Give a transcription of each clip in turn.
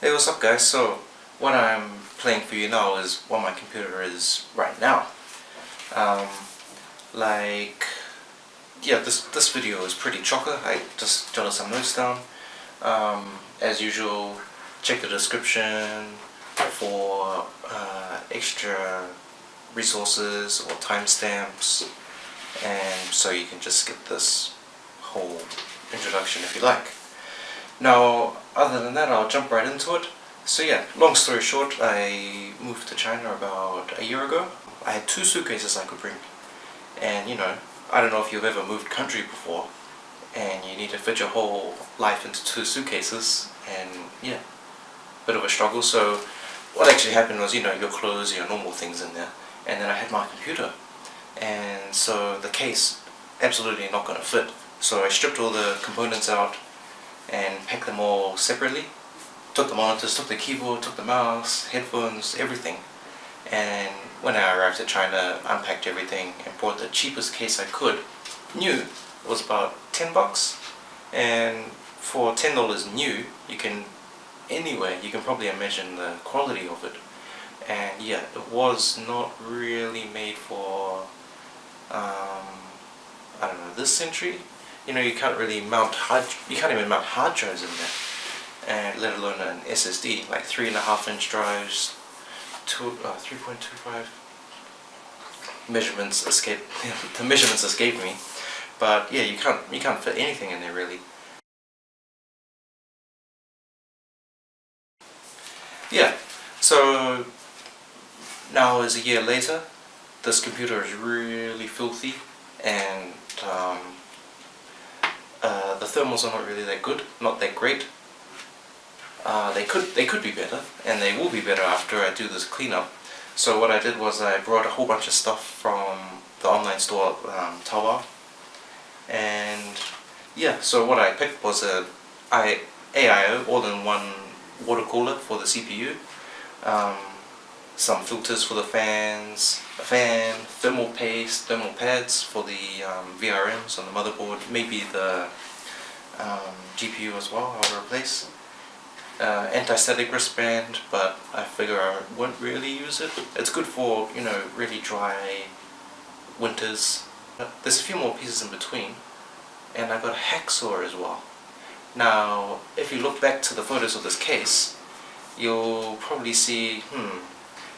Hey, what's up guys? So what I'm playing for you now is what my computer is right now. Like, yeah, this video is pretty chocker. I just jotted some notes down. As usual, check the description for extra resources or timestamps, and so you can just skip this whole introduction if you like. Now, other than that, I'll jump right into it. So yeah, long story short, I moved to China about a year ago. I had 2 suitcases I could bring, and I don't know if you've ever moved country before, and you need to fit your whole life into 2 suitcases, and yeah, bit of a struggle. So what actually happened was, your clothes, your normal things in there, and then I had my computer, and so the case absolutely not going to fit. So I stripped all the components out and packed them all separately. Took the monitors, took the keyboard, took the mouse, headphones, everything. And when I arrived at China, unpacked everything and bought the cheapest case I could. New. It was about $10. And for $10 new, you can probably imagine the quality of it. And yeah, it was not really made for, I don't know, this century. You can't really you can't even mount hard drives in there, and let alone an SSD, like 3.5-inch drives, 3.25. Measurements escape. The measurements escape me, but yeah, you can't fit anything in there really. Yeah, so now is a year later. This computer is really filthy, and the thermals are not really that good, not that great. They could be better, and they will be better after I do this cleanup. So what I did was I brought a whole bunch of stuff from the online store, Taobao, and yeah. So what I picked was a AIO all-in-one water cooler for the CPU, some filters for the fans, a fan, thermal paste, thermal pads for the VRMs on the motherboard, maybe the GPU as well I'll replace. Anti-static wristband, but I figure I won't really use it. It's good for, really dry winters. There's a few more pieces in between, and I got a hacksaw as well. Now, if you look back to the photos of this case, you'll probably see,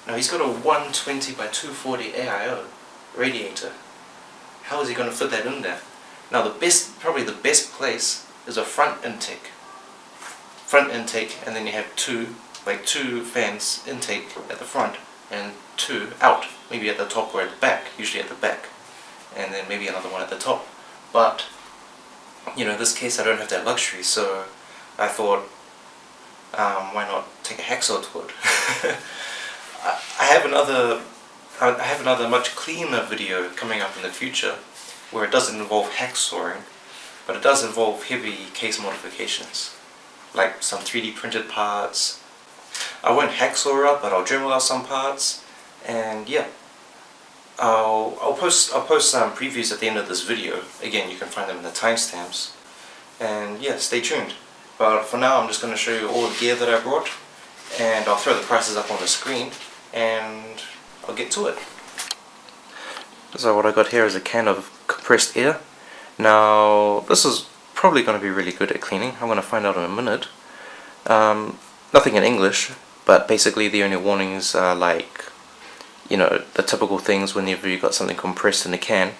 now he's got a 120 by 240 AIO radiator. How is he going to fit that in there? Now probably the best place is a front intake, and then you have two fans intake at the front and 2 out, maybe at the top or at the back, usually at the back, and then maybe another one at the top. But this case I don't have that luxury, so I thought, why not take a hacksaw to it? I have another much cleaner video coming up in the future where it doesn't involve hacksawing, but it does involve heavy case modifications, like some 3D printed parts. I won't hacksaw up, but I'll Dremel out some parts, and yeah, I'll post some previews at the end of this video. Again, you can find them in the timestamps, and yeah, stay tuned. But for now, I'm just going to show you all the gear that I brought, and I'll throw the prices up on the screen, and I'll get to it. So what I got here is a can of compressed air. Now, this is probably going to be really good at cleaning. I'm going to find out in a minute. Nothing in English, but basically the only warnings are like, the typical things whenever you got something compressed in a can.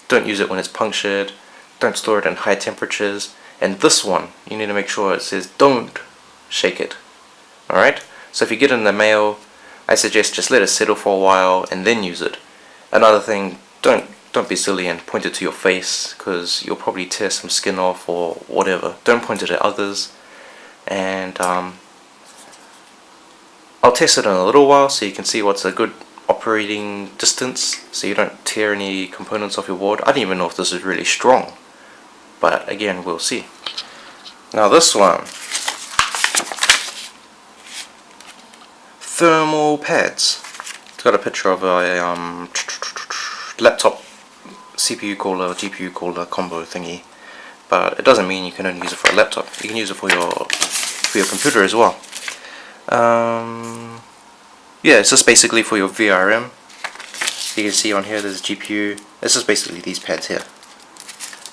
Don't use it when it's punctured, don't store it in high temperatures, and this one, you need to make sure it says don't shake it. Alright? So if you get it in the mail, I suggest just let it settle for a while and then use it. Another thing, don't be silly and point it to your face, because you'll probably tear some skin off or whatever. Don't point it at others. And I'll test it in a little while so you can see what's a good operating distance, so you don't tear any components off your board. I don't even know if this is really strong, but again, we'll see. Now this one, thermal pads. It's got a picture of a laptop CPU cooler, GPU cooler combo thingy, but it doesn't mean you can only use it for a laptop. You can use it for your computer as well. Yeah, it's just basically for your VRM. You can see on here there's GPU. This is basically these pads here.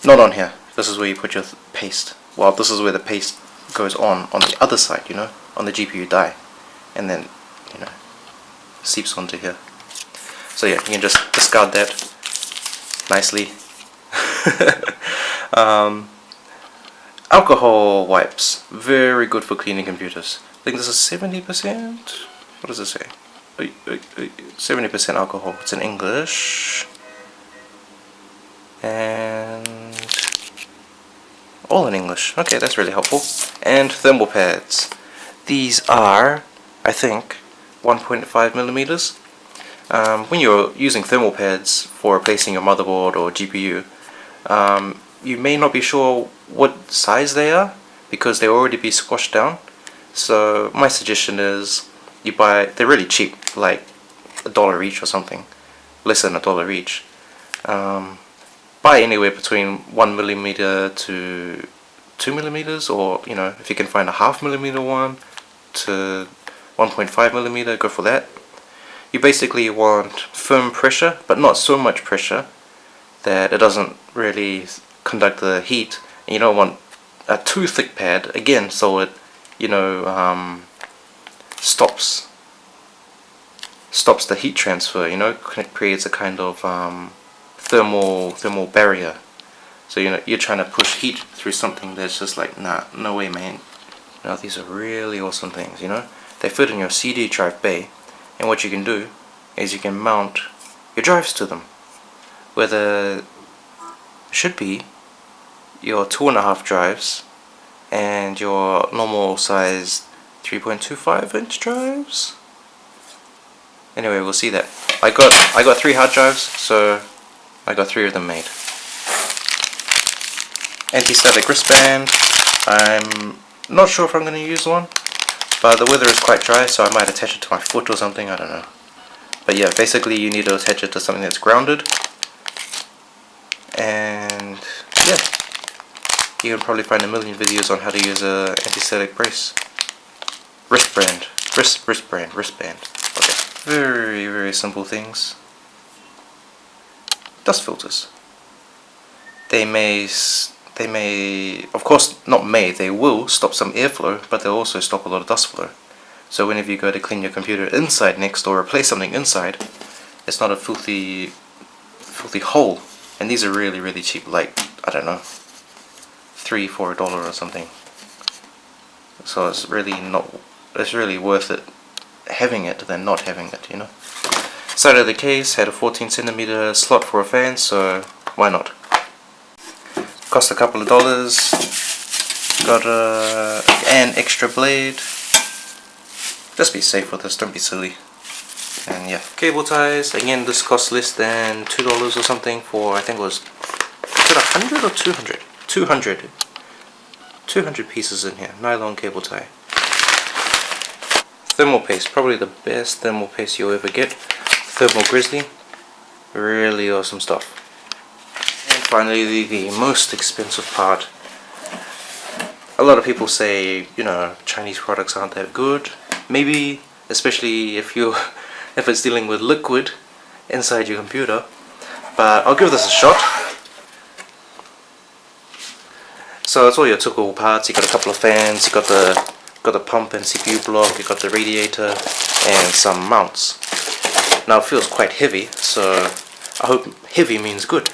Not on here. This is where you put your paste. Well, this is where the paste goes on the other side, you know, on the GPU die, and then, you know, seeps onto here. So yeah, you can just discard that nicely. Alcohol wipes, very good for cleaning computers. I think this is 70%. What does it say? 70% alcohol. It's in English. And all in English. Okay, that's really helpful. And thermal pads. These are, I think, 1.5 millimeters. When you're using thermal pads for replacing your motherboard or GPU, you may not be sure what size they are because they already be squashed down. So my suggestion is you buy, they're really cheap, like $1 each or something, less than $1 each. Buy anywhere between 1 millimeter to 2 millimeters, or you know, if you can find a 0.5 millimeter one to 1.5 millimeter, go for that. You basically want firm pressure, but not so much pressure that it doesn't really conduct the heat. And you don't want a too thick pad, again, so it, you know, stops the heat transfer. You know, it creates a kind of thermal barrier. So you know, you're trying to push heat through something that's just like, nah, no way, man. Now these are really awesome things. You know, they fit in your CD drive bay, and what you can do is you can mount your drives to them, whether should be your 2.5 drives and your normal size 3.25 inch drives. Anyway, we'll see that. I got 3 hard drives, so I got 3 of them made. Anti-static wristband. I'm not sure if I'm going to use one, but the weather is quite dry, so I might attach it to my foot or something, I don't know. But yeah, basically you need to attach it to something that's grounded. And yeah, you can probably find a million videos on how to use a anti-static brace. Wristband. Wristband. Okay. Very, very simple things. Dust filters. They may, of course, not may, they will stop some airflow, but they'll also stop a lot of dust flow. So whenever you go to clean your computer inside next or replace something inside, it's not a filthy hole. And these are really, really cheap, like, I don't know, $3 for $1 or something. So it's really worth it having it than not having it, you know. Side of the case had a 14cm slot for a fan, so why not? Cost a couple of dollars. Got an extra blade. Just be safe with this, don't be silly. And yeah, cable ties. Again, this cost less than $2 or something for, I think it was it 100 or 200? 200 pieces in here. Nylon cable tie. Thermal paste, probably the best thermal paste you'll ever get. Thermal Grizzly. Really awesome stuff. And finally, the most expensive part. A lot of people say, you know, Chinese products aren't that good. Maybe, especially if it's dealing with liquid inside your computer. But I'll give this a shot. So it's all your typical parts. You got a couple of fans. You got the pump and CPU block. You got the radiator and some mounts. Now it feels quite heavy, so I hope heavy means good.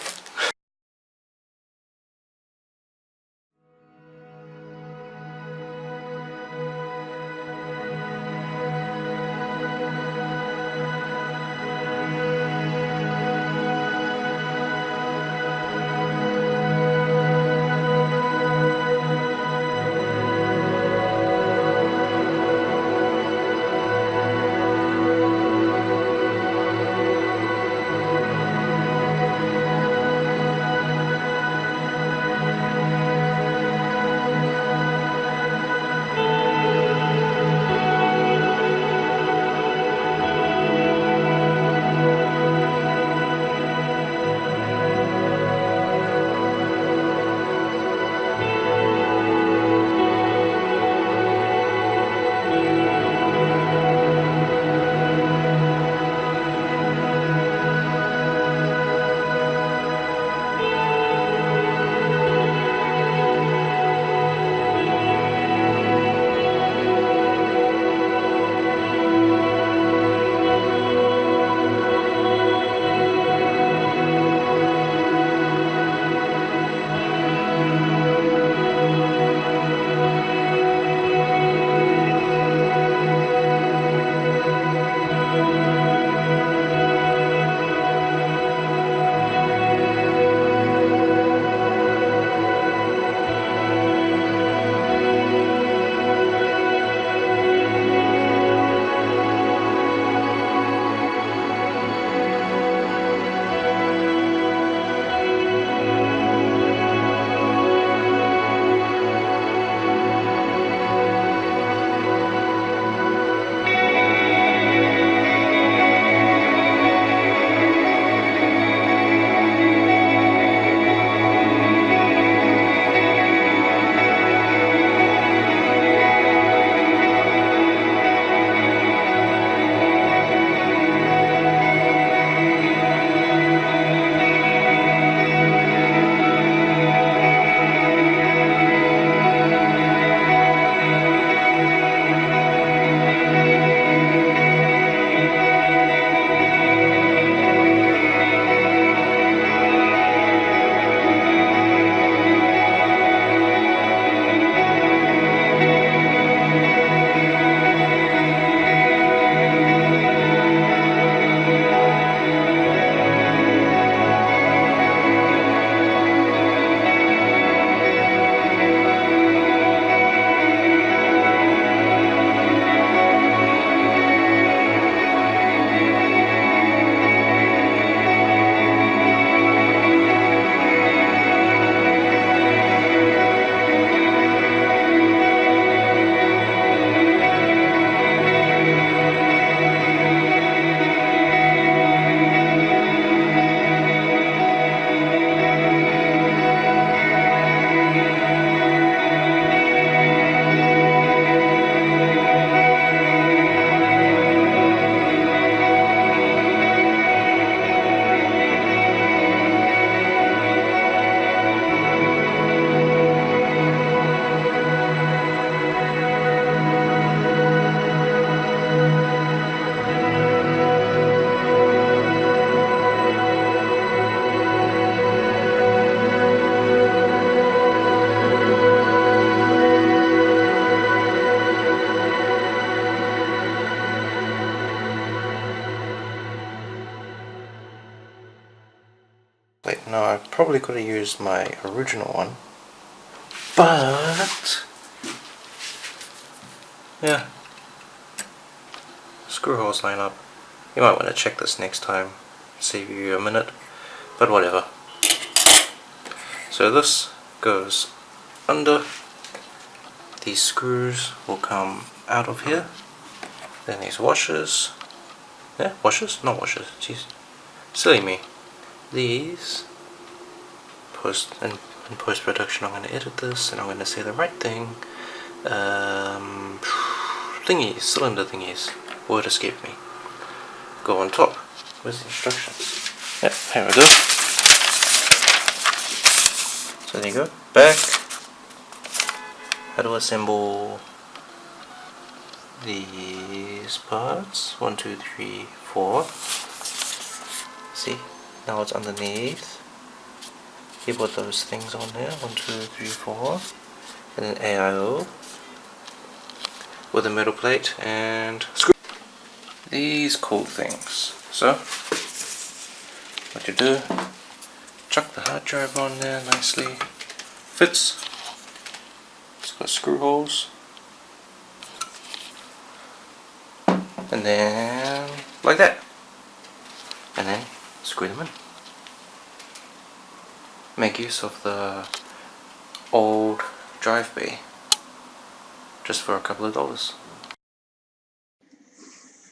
plate. Now I probably could have used my original one, but yeah, screw holes line up. You might want to check this next time, save you a minute, but whatever. So this goes under, these screws will come out of here, then these washers, yeah, washers? Not washers, jeez, silly me. These, in post-production I'm going to edit this and I'm going to say the right thing, thingies, cylinder thingies, word escaped me, go on top. Where's the instructions? Yep, here we go. So there you go, back. How to assemble these parts, 1, 2, 3, 4. See, now it's underneath. You put those things on there, 1, 2, 3, 4, and then AIO with a metal plate and screw. These cool things. So, what you do, chuck the hard drive on there nicely, fits, it's got screw holes, and then like that, and then screw them in. Make use of the old drive bay just for a couple of dollars.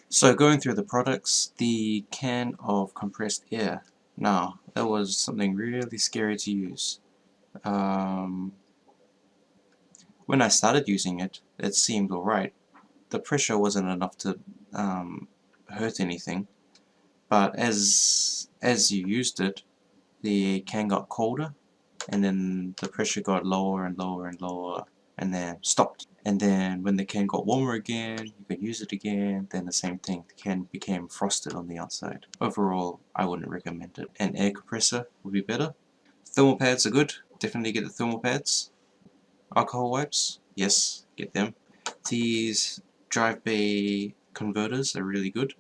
So going through the products, the can of compressed air. Now, that was something really scary to use. When I started using it, it seemed alright. The pressure wasn't enough to hurt anything, but as you used it, the can got colder, and then the pressure got lower and lower and lower, and then stopped. And then when the can got warmer again, you could use it again, then the same thing, the can became frosted on the outside. Overall, I wouldn't recommend it. An air compressor would be better. Thermal pads are good, definitely get the thermal pads. Alcohol wipes, yes, get them. These drive bay converters are really good.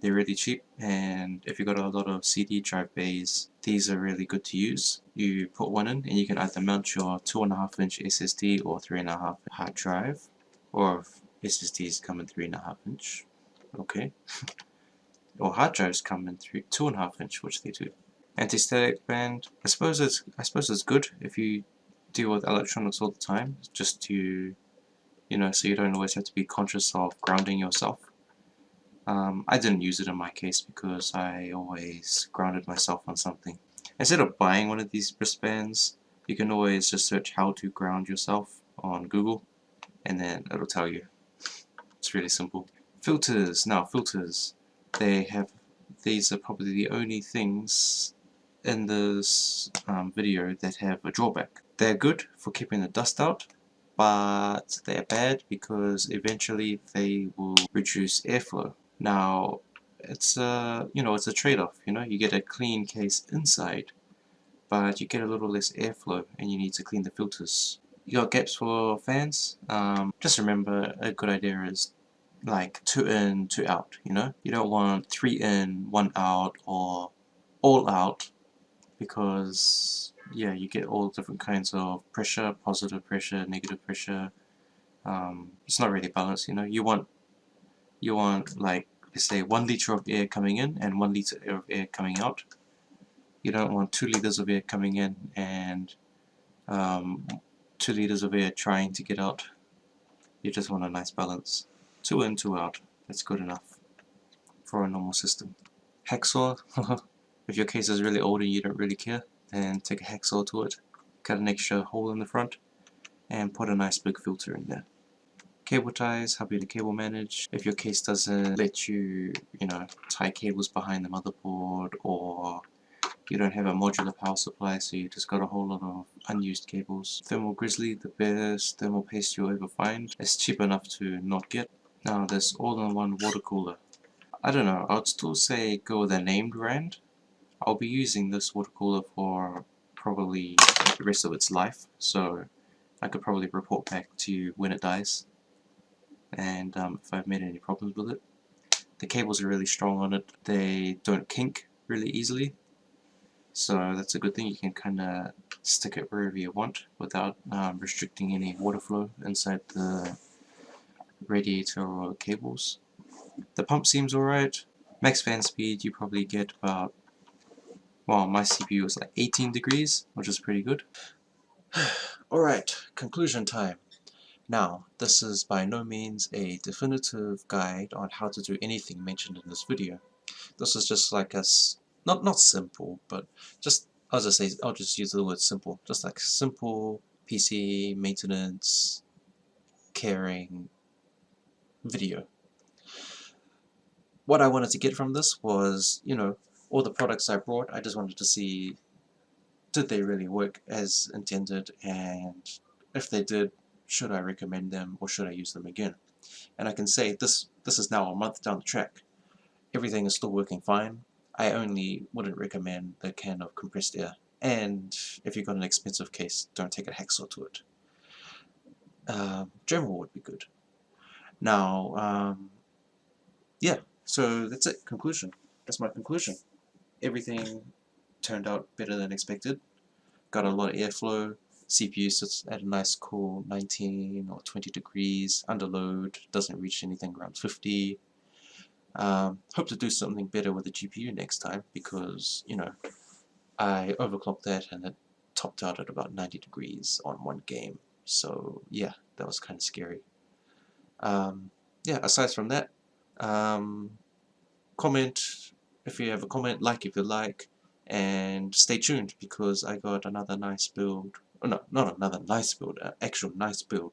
They're really cheap, and if you've got a lot of CD drive bays, these are really good to use. You put one in and you can either mount your 2.5 inch SSD or 3.5 hard drive, or if SSDs come in 3.5 inch, okay. Or hard drives come in 2.5 inch, which they do. Anti-static band, I suppose it's good if you deal with electronics all the time, just to, you know, so you don't always have to be conscious of grounding yourself. I didn't use it in my case because I always grounded myself on something. Instead of buying one of these wristbands, you can always just search how to ground yourself on Google, and then it'll tell you. It's really simple. Filters. Now filters, these are probably the only things in this video that have a drawback. They're good for keeping the dust out, but they're bad because eventually they will reduce airflow. Now, it's a trade-off. You know, you get a clean case inside, but you get a little less airflow, and you need to clean the filters. You got gaps for fans. Just remember, a good idea is like 2 in, 2 out. You know, you don't want 3 in, 1 out, or all out, because yeah, you get all different kinds of pressure, positive pressure, negative pressure. It's not really balanced. You know, you want like, let's say 1 liter of air coming in and 1 liter of air coming out. You don't want 2 liters of air coming in and 2 liters of air trying to get out. You just want a nice balance. 2 in, 2 out. That's good enough for a normal system. Hacksaw. If your case is really old and you don't really care, then take a hacksaw to it, cut an extra hole in the front, and put a nice big filter in there. Cable ties, help you to cable manage. If your case doesn't let you, tie cables behind the motherboard, or you don't have a modular power supply, so you just got a whole lot of unused cables. Thermal Grizzly, the best thermal paste you'll ever find. It's cheap enough to not get. Now there's all-in-one water cooler. I don't know, I would still say go with a named brand. I'll be using this water cooler for probably the rest of its life, so I could probably report back to you when it dies, and if I've made any problems with it. The cables are really strong on it. They don't kink really easily, So that's a good thing. You can kind of stick it wherever you want without restricting any water flow inside the radiator or cables. The pump seems alright. Max fan speed you probably get about, well, my CPU was like 18 degrees, which is pretty good. Alright, conclusion time. Now, this is by no means a definitive guide on how to do anything mentioned in this video. This is just like a, not simple, but just, I'll just use the word simple. Just like simple PC maintenance, caring video. What I wanted to get from this was, you know, all the products I brought, I just wanted to see, did they really work as intended, and if they did, should I recommend them or should I use them again? And I can say this is now a month down the track. Everything is still working fine. I only wouldn't recommend the can of compressed air. And if you've got an expensive case, don't take a Hacksaw to it. Dremel would be good. Now, yeah, so that's it. Conclusion. That's my conclusion. Everything turned out better than expected. Got a lot of airflow. CPU sits at a nice cool 19 or 20 degrees. Under load, doesn't reach anything around 50. Hope to do something better with the GPU next time because, you know, I overclocked that and it topped out at about 90 degrees on one game. So yeah, that was kind of scary. Yeah, aside from that, comment if you have a comment, like if you like, and stay tuned because I got another nice build, oh no, not another nice build, actual nice build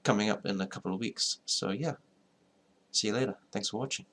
coming up in a couple of weeks. So yeah, see you later. Thanks for watching.